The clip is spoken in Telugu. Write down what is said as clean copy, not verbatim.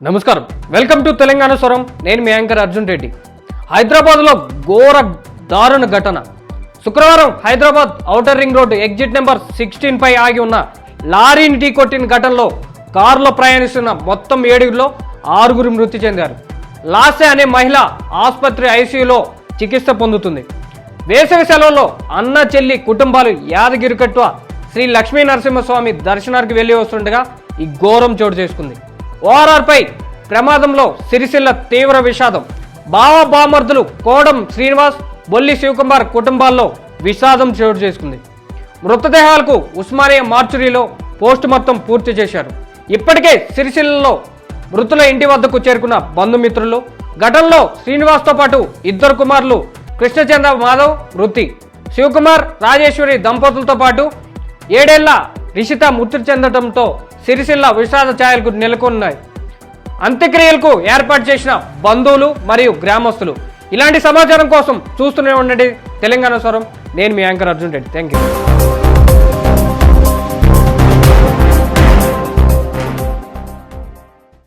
నమస్కారం, వెల్కమ్ టు తెలంగాణ స్వరం. నేను మీ యాంకర్ అర్జున్ రెడ్డి. హైదరాబాద్లో ఘోర దారుణ ఘటన. శుక్రవారం Hyderabad outer ring road exit number 16 పై ఆగి ఉన్న లారీని ఢీకొట్టిన ఘటనలో కారులో ప్రయాణిస్తున్న మొత్తం 7లో 6 మృతి చెందారు. లాసే అనే మహిళ ఆసుపత్రి ఐసీయూలో చికిత్స పొందుతుంది. వేసవి సెలవుల్లో అన్న చెల్లి కుటుంబాలు యాదగిరికట్టు శ్రీ లక్ష్మీ నరసింహస్వామి దర్శనానికి వెళ్లి వస్తుండగా ఈ ఘోరం చోటు చేసుకుంది. ఓఆర్ఆర్పై ప్రమాదంలో సిరిసిల్ల తీవ్ర విషాదం. బామర్దులు కోడం శ్రీనివాస్, బొల్లి శివకుమార్ కుటుంబాల్లో విషాదం చోటు చేసుకుంది. మృతదేహాలకు ఉస్మానియా మార్చురీలో పోస్ట్ మార్టం పూర్తి చేశారు. ఇప్పటికే సిరిసిల్లలో మృతుల ఇంటి వద్దకు చేరుకున్న బంధుమిత్రులు. ఘటనలో శ్రీనివాస్తో పాటు 2 కుమారులు కృష్ణచంద్ర మాధవ్ మృతి, శివకుమార్ రాజేశ్వరి దంపతులతో పాటు 7 ఏళ్ల రిషిత మృతి చెందడంతో సిరిసిల్ల విషాద ఛాయలకు నెలకొన్నాయి. అంత్యక్రియలకు ఏర్పాటు చేసిన బంధువులు మరియు గ్రామస్తులు. ఇలాంటి సమాచారం కోసం చూస్తూనే ఉండండి తెలంగాణ స్వరం. నేను మీ anchor Arjun Reddy. Thank you.